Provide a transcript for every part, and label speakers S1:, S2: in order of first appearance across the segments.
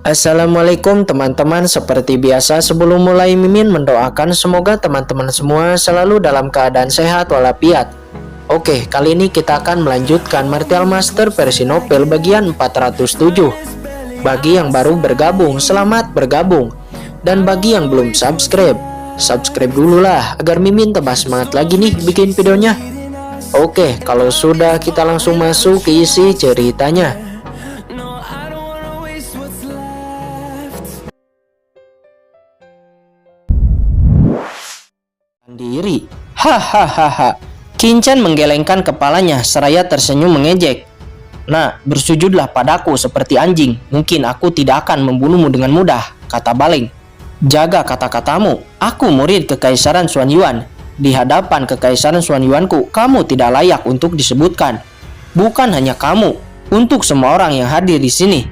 S1: Assalamualaikum teman-teman, seperti biasa sebelum mulai Mimin mendoakan semoga teman-teman semua selalu dalam keadaan sehat walafiat. Oke, kali ini kita akan melanjutkan Martial Master versi novel bagian 407. Bagi yang baru bergabung, selamat bergabung. Dan bagi yang belum subscribe dulu lah agar Mimin tambah semangat lagi nih bikin videonya. Oke, kalau sudah kita langsung masuk ke isi ceritanya. Diri. Hahaha. Kincen menggelengkan kepalanya seraya tersenyum mengejek. Nah, bersujudlah padaku seperti anjing. Mungkin aku tidak akan membunuhmu dengan mudah, kata Baleng. Jaga kata-katamu. Aku murid Kekaisaran Xuan Yuan. Di hadapan Kekaisaran Xuan Yuanku, kamu tidak layak untuk disebutkan. Bukan hanya kamu, untuk semua orang yang hadir di sini.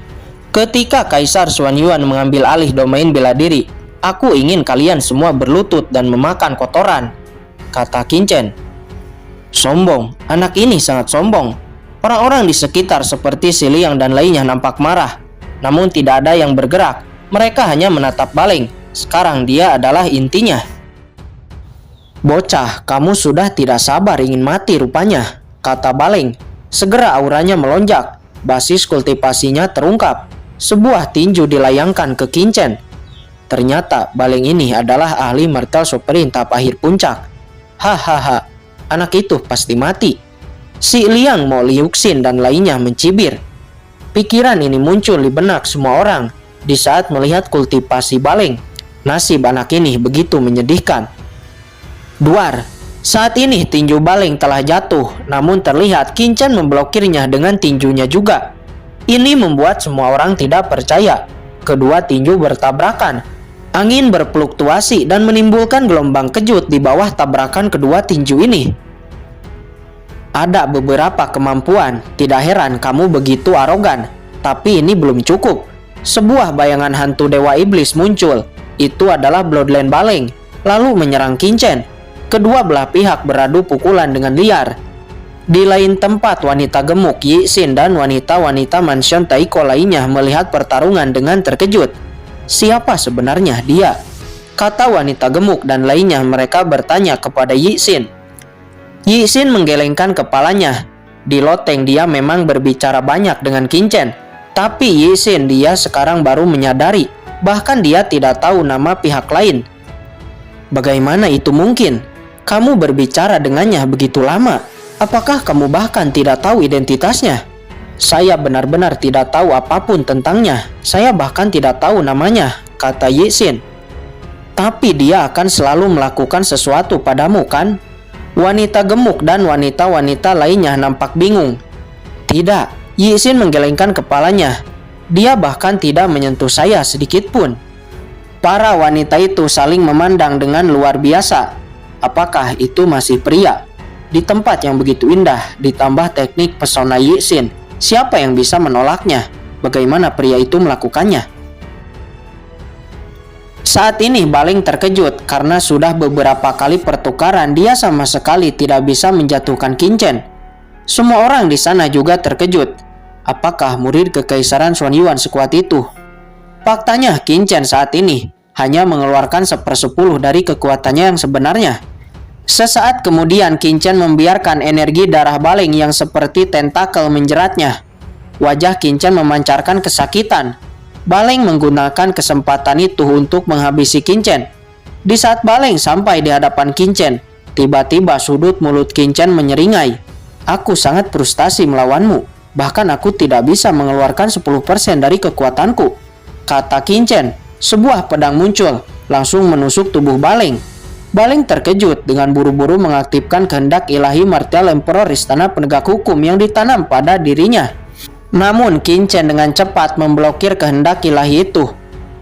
S1: Ketika Kaisar Xuan Yuan mengambil alih domain bela diri, aku ingin kalian semua berlutut dan memakan kotoran, kata Kincen. Sombong, anak ini sangat sombong. Orang-orang di sekitar seperti Si Liang dan lainnya nampak marah. Namun tidak ada yang bergerak. Mereka hanya menatap Baleng. Sekarang dia adalah intinya. Bocah, kamu sudah tidak sabar ingin mati rupanya, kata Baleng. Segera auranya melonjak. Basis kultivasinya terungkap. Sebuah tinju dilayangkan ke Kincen. Ternyata Baleng ini adalah ahli martial superin tahap akhir puncak. Hahaha, anak itu pasti mati. Si Liang, Mo Liuxin dan lainnya mencibir. Pikiran ini muncul di benak semua orang di saat melihat kultivasi Baleng. Nasib anak ini begitu menyedihkan. Duar, saat ini tinju Baleng telah jatuh, namun terlihat Kincen memblokirnya dengan tinjunya juga. Ini membuat semua orang tidak percaya. Kedua tinju bertabrakan. Angin berfluktuasi dan menimbulkan gelombang kejut di bawah tabrakan kedua tinju ini. Ada beberapa kemampuan, tidak heran kamu begitu arogan. Tapi ini belum cukup. Sebuah bayangan hantu dewa iblis muncul. Itu adalah Bloodline Baleng, lalu menyerang Kincen. Kedua belah pihak beradu pukulan dengan liar. Di lain tempat, wanita gemuk Yi Xin dan wanita-wanita mansion Taiko lainnya melihat pertarungan dengan terkejut. Siapa sebenarnya dia? Kata wanita gemuk dan lainnya. Mereka bertanya kepada Yi Xin. Yi Xin menggelengkan kepalanya. Di loteng dia memang berbicara banyak dengan Kincen. Tapi Yi Xin dia sekarang baru menyadari. Bahkan dia tidak tahu nama pihak lain. Bagaimana itu mungkin? Kamu berbicara dengannya begitu lama. Apakah kamu bahkan tidak tahu identitasnya? Saya benar-benar tidak tahu apapun tentangnya. Saya bahkan tidak tahu namanya, kata Yi Xin. Tapi dia akan selalu melakukan sesuatu padamu, kan? Wanita gemuk dan wanita-wanita lainnya nampak bingung. Tidak, Yi Xin menggelengkan kepalanya. Dia bahkan tidak menyentuh saya sedikit pun. Para wanita itu saling memandang dengan luar biasa. Apakah itu masih pria? Di tempat yang begitu indah, ditambah teknik pesona Yi Xin, siapa yang bisa menolaknya? Bagaimana pria itu melakukannya? Saat ini Baleng terkejut karena sudah beberapa kali pertukaran dia sama sekali tidak bisa menjatuhkan Kincen. Semua orang di sana juga terkejut. Apakah murid Kekaisaran Xuan Yuan sekuat itu? Faktanya Kincen saat ini hanya mengeluarkan 1/10 dari kekuatannya yang sebenarnya. Sesaat kemudian Kincen membiarkan energi darah Baleng yang seperti tentakel menjeratnya. Wajah Kincen memancarkan kesakitan. Baleng menggunakan kesempatan itu untuk menghabisi Kincen. Di saat Baleng sampai di hadapan Kincen, tiba-tiba sudut mulut Kincen menyeringai. Aku sangat frustasi melawanmu. Bahkan aku tidak bisa mengeluarkan 10% dari kekuatanku, kata Kincen. Sebuah pedang muncul, langsung menusuk tubuh Baleng. Baleng terkejut dengan buru-buru mengaktifkan kehendak ilahi Martial Emperor Istana Penegak Hukum yang ditanam pada dirinya. Namun Kincen dengan cepat memblokir kehendak ilahi itu.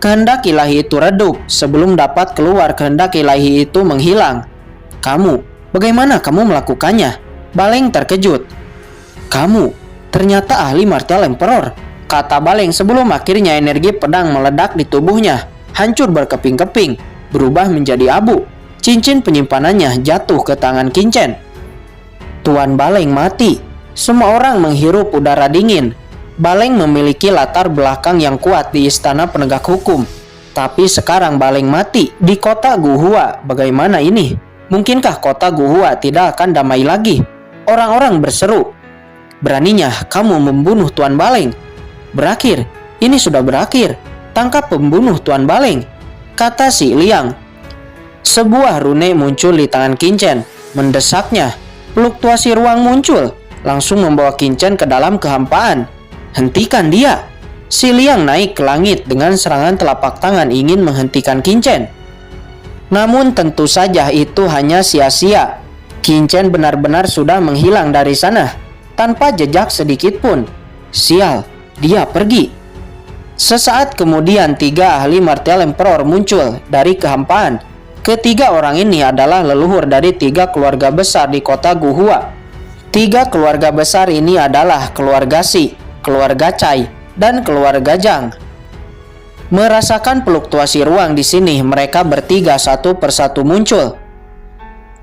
S1: Kehendak ilahi itu redup sebelum dapat keluar. Kehendak ilahi itu menghilang. Kamu, bagaimana kamu melakukannya? Baleng terkejut. Kamu, ternyata ahli Martial Emperor, kata Baleng sebelum akhirnya energi pedang meledak di tubuhnya. Hancur berkeping-keping, berubah menjadi abu. Cincin penyimpanannya jatuh ke tangan Kincen. Tuan Baleng mati. Semua orang menghirup udara dingin. Baleng memiliki latar belakang yang kuat di istana penegak hukum. Tapi sekarang Baleng mati di kota Guhua. Bagaimana ini? Mungkinkah kota Guhua tidak akan damai lagi? Orang-orang berseru, "Beraninya kamu membunuh Tuan Baleng." "Berakhir, ini sudah berakhir. Tangkap pembunuh Tuan Baleng," kata si Liang. Sebuah rune muncul di tangan Qinchen, mendesaknya. Fluktuasi ruang muncul, langsung membawa Qinchen ke dalam kehampaan. "Hentikan dia!" Si Liang naik ke langit dengan serangan telapak tangan ingin menghentikan Qinchen. Namun tentu saja itu hanya sia-sia. Qinchen benar-benar sudah menghilang dari sana, tanpa jejak sedikit pun. Sial, dia pergi. Sesaat kemudian 3 ahli martial emperor muncul dari kehampaan. Ketiga orang ini adalah leluhur dari 3 keluarga besar di kota Guhua. 3 keluarga besar ini adalah keluarga Si, keluarga Cai, dan keluarga Zhang. Merasakan fluktuasi ruang di sini, mereka bertiga satu persatu muncul.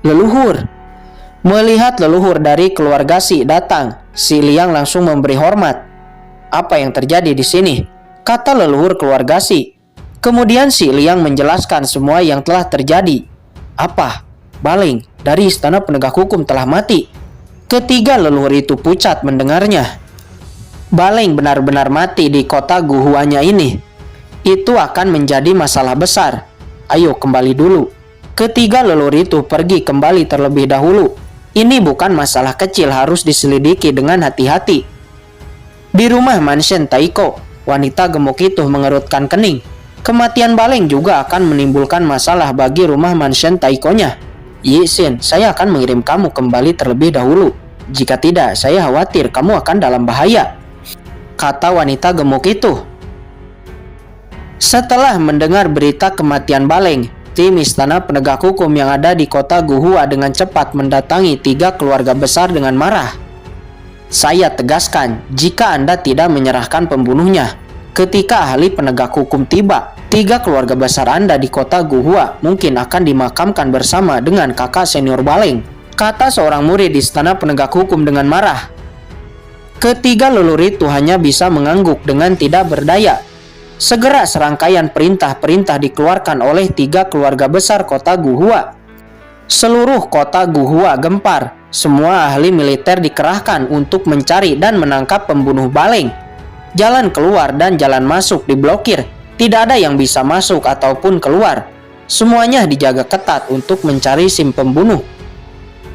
S1: Leluhur. Melihat leluhur dari keluarga Si datang, si Liang langsung memberi hormat. "Apa yang terjadi di sini?" kata leluhur keluarga Si. Kemudian si Liang menjelaskan semua yang telah terjadi. "Apa? Baleng dari istana penegak hukum telah mati?" Ketiga leluhur itu pucat mendengarnya. Baleng benar-benar mati di kota Guhuanya ini. Itu akan menjadi masalah besar. Ayo kembali dulu. Ketiga leluhur itu pergi kembali terlebih dahulu. Ini bukan masalah kecil, harus diselidiki dengan hati-hati. Di rumah mansion Taiko, wanita gemuk itu mengerutkan kening. Kematian Baleng juga akan menimbulkan masalah bagi rumah mansion Taiko-nya. "Yi Xin, saya akan mengirim kamu kembali terlebih dahulu. Jika tidak, saya khawatir kamu akan dalam bahaya," kata wanita gemuk itu. Setelah mendengar berita kematian Baleng, tim istana penegak hukum yang ada di kota Guhua dengan cepat mendatangi 3 keluarga besar dengan marah. "Saya tegaskan, jika Anda tidak menyerahkan pembunuhnya, ketika ahli penegak hukum tiba, 3 keluarga besar Anda di kota Guhua mungkin akan dimakamkan bersama dengan kakak senior Baleng," kata seorang murid di istana penegak hukum dengan marah. Ketiga leluhur itu hanya bisa mengangguk dengan tidak berdaya. Segera serangkaian perintah-perintah dikeluarkan oleh 3 keluarga besar kota Guhua. Seluruh kota Guhua gempar. Semua ahli militer dikerahkan untuk mencari dan menangkap pembunuh Baleng. Jalan keluar dan jalan masuk diblokir. Tidak ada yang bisa masuk ataupun keluar. Semuanya dijaga ketat untuk mencari sim pembunuh.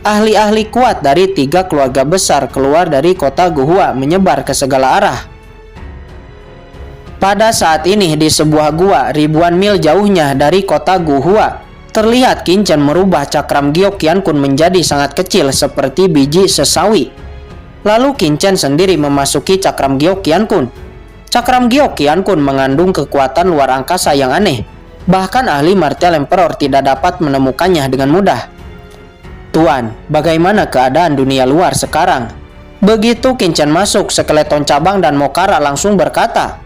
S1: Ahli-ahli kuat dari 3 keluarga besar keluar dari kota Guhua menyebar ke segala arah. Pada saat ini di sebuah gua ribuan mil jauhnya dari kota Guhua, terlihat Qinchen merubah cakram giok Qiankun menjadi sangat kecil seperti biji sesawi. Lalu Qinchen sendiri memasuki cakram giok Qiankun. Cakram giok Qiankun mengandung kekuatan luar angkasa yang aneh. Bahkan ahli martial emperor tidak dapat menemukannya dengan mudah. "Tuan, bagaimana keadaan dunia luar sekarang?" Begitu Qinchen masuk, skeleton cabang dan Mokara langsung berkata,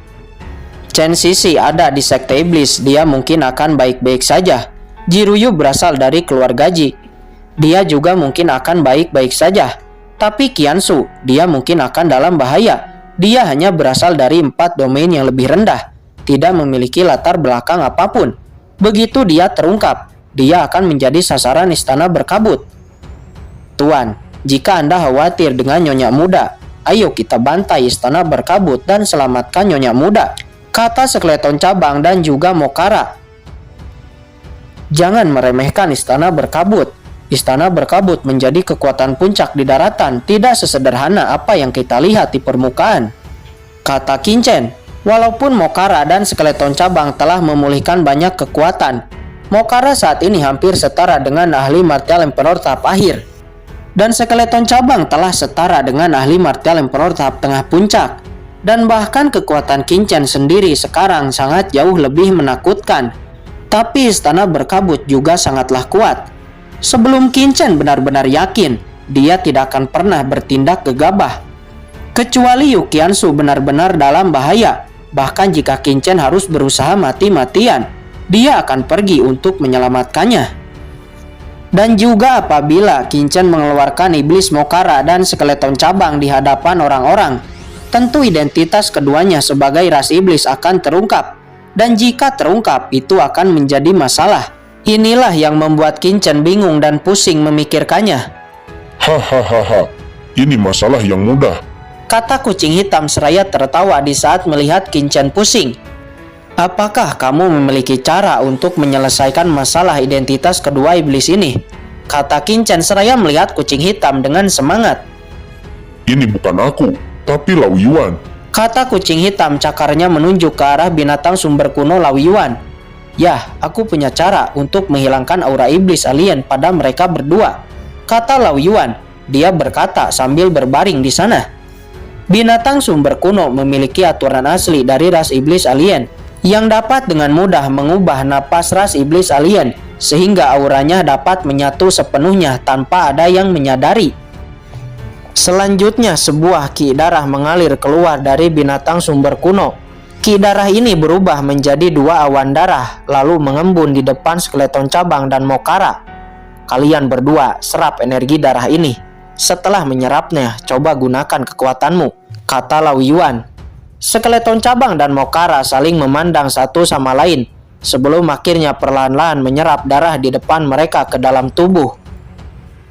S1: "Chen Sisi ada di sekte iblis, dia mungkin akan baik-baik saja. Jiruyu berasal dari keluarga Ji, dia juga mungkin akan baik-baik saja. Tapi Qiansu, dia mungkin akan dalam bahaya. Dia hanya berasal dari 4 domain yang lebih rendah, tidak memiliki latar belakang apapun. Begitu dia terungkap, dia akan menjadi sasaran istana berkabut." "Tuan, jika Anda khawatir dengan Nyonya Muda, ayo kita bantai istana berkabut dan selamatkan Nyonya Muda," kata skeleton cabang dan juga Mokara. "Jangan meremehkan istana berkabut. Istana berkabut menjadi kekuatan puncak di daratan, tidak sesederhana apa yang kita lihat di permukaan," kata Qinchen. Walaupun Mokara dan skeleton cabang telah memulihkan banyak kekuatan, Mokara saat ini hampir setara dengan ahli martial emperor tahap akhir. Dan skeleton cabang telah setara dengan ahli martial emperor tahap tengah puncak. Dan bahkan kekuatan Qinchen sendiri sekarang sangat jauh lebih menakutkan. Tapi istana berkabut juga sangatlah kuat. Sebelum Qinchen benar-benar yakin, dia tidak akan pernah bertindak gegabah. Kecuali Yu Qiansu benar-benar dalam bahaya. Bahkan jika Qinchen harus berusaha mati-matian, dia akan pergi untuk menyelamatkannya. Dan juga apabila Qinchen mengeluarkan iblis Mokara dan skeleton cabang di hadapan orang-orang, tentu identitas keduanya sebagai ras iblis akan terungkap. Dan jika terungkap, itu akan menjadi masalah. Inilah yang membuat Qin Chen bingung dan pusing memikirkannya.
S2: Hahaha, ini masalah yang mudah.
S1: Kata kucing hitam seraya tertawa di saat melihat Qin Chen pusing. Apakah kamu memiliki cara untuk menyelesaikan masalah identitas kedua iblis ini? Kata Qin Chen seraya melihat kucing hitam dengan semangat.
S2: Ini bukan aku, tapi Lao Yuan.
S1: Kata kucing hitam cakarnya menunjuk ke arah binatang sumber kuno Lao Yuan. Yah, aku punya cara untuk menghilangkan aura iblis alien pada mereka berdua. Kata Lao Yuan, dia berkata sambil berbaring di sana. Binatang sumber kuno memiliki aturan asli dari ras iblis alien yang dapat dengan mudah mengubah napas ras iblis alien sehingga auranya dapat menyatu sepenuhnya tanpa ada yang menyadari. Selanjutnya sebuah ki darah mengalir keluar dari binatang sumber kuno. Ki darah ini berubah menjadi dua awan darah lalu mengembun di depan skeleton cabang dan Mokara. Kalian berdua serap energi darah ini. Setelah menyerapnya, coba gunakan kekuatanmu, kata Lao Yuan. Skeleton cabang dan Mokara saling memandang satu sama lain sebelum akhirnya perlahan-lahan menyerap darah di depan mereka ke dalam tubuh.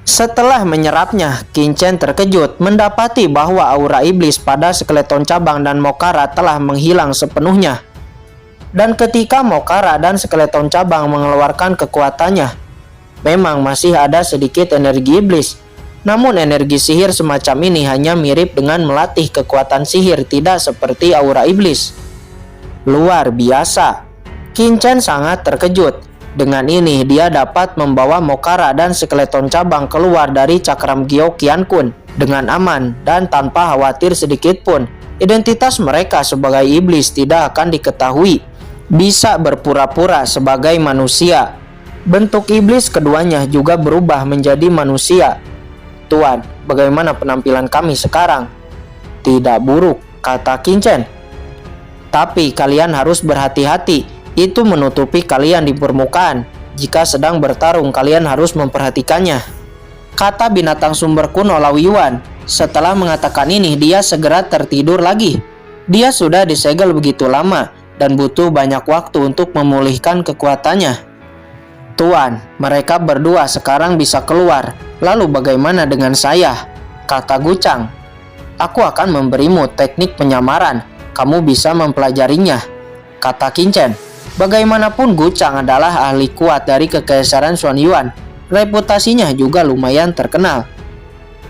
S1: Setelah menyerapnya, Qin Chen terkejut mendapati bahwa aura iblis pada skeleton cabang dan Mokara telah menghilang sepenuhnya. Dan ketika Mokara dan skeleton cabang mengeluarkan kekuatannya, memang masih ada sedikit energi iblis. Namun energi sihir semacam ini hanya mirip dengan melatih kekuatan sihir, tidak seperti aura iblis. Luar biasa. Qin Chen sangat terkejut. Dengan ini dia dapat membawa Mokara dan skeleton cabang keluar dari cakram Gyo Qian Kun dengan aman dan tanpa khawatir sedikit pun. Identitas mereka sebagai iblis tidak akan diketahui. Bisa berpura-pura sebagai manusia. Bentuk iblis keduanya juga berubah menjadi manusia. Tuan, bagaimana penampilan kami sekarang? Tidak buruk, kata Qin Chen. Tapi kalian harus berhati-hati. Itu menutupi kalian di permukaan. Jika sedang bertarung, kalian harus memperhatikannya, kata binatang sumber kuno Lao Yuan. Setelah mengatakan ini, dia segera tertidur lagi. Dia sudah disegel begitu lama dan butuh banyak waktu untuk memulihkan kekuatannya. Tuan, mereka berdua sekarang bisa keluar. Lalu bagaimana dengan saya? Kata Gucang. Aku akan memberimu teknik penyamaran. Kamu bisa mempelajarinya, kata Qin Chen. Bagaimanapun Gucang adalah ahli kuat dari Kekaisaran Xuan Yuan. Reputasinya juga lumayan terkenal.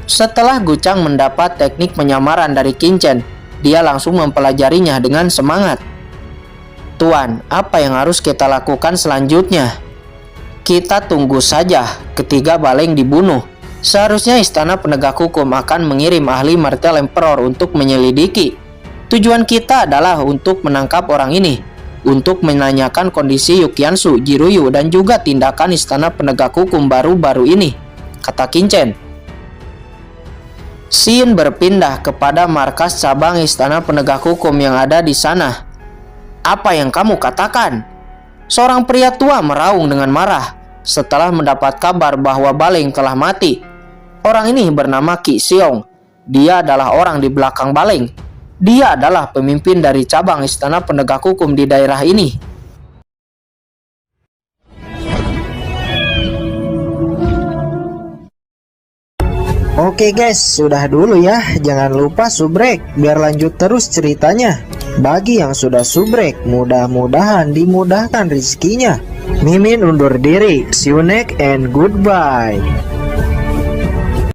S1: Setelah Gucang mendapat teknik penyamaran dari Qin Chen, dia langsung mempelajarinya dengan semangat. Tuan, apa yang harus kita lakukan selanjutnya? Kita tunggu saja ketiga Baleng dibunuh. Seharusnya Istana Penegak Hukum akan mengirim ahli Martial Emperor untuk menyelidiki. Tujuan kita adalah untuk menangkap orang ini, untuk menanyakan kondisi Yukiansu, Jiruyu, dan juga tindakan Istana Penegak Hukum baru-baru ini, kata Qin Chen. Xin berpindah kepada markas cabang Istana Penegak Hukum yang ada di sana. Apa yang kamu katakan? Seorang pria tua meraung dengan marah setelah mendapat kabar bahwa Baleng telah mati. Orang ini bernama Qi Xiong. Dia adalah orang di belakang Baleng. Dia adalah pemimpin dari cabang Istana Penegak Hukum di daerah ini. Oke guys, sudah dulu ya. Jangan lupa subrek biar lanjut terus ceritanya. Bagi yang sudah subrek, mudah-mudahan dimudahkan rezekinya. Mimin undur diri. See you next and goodbye.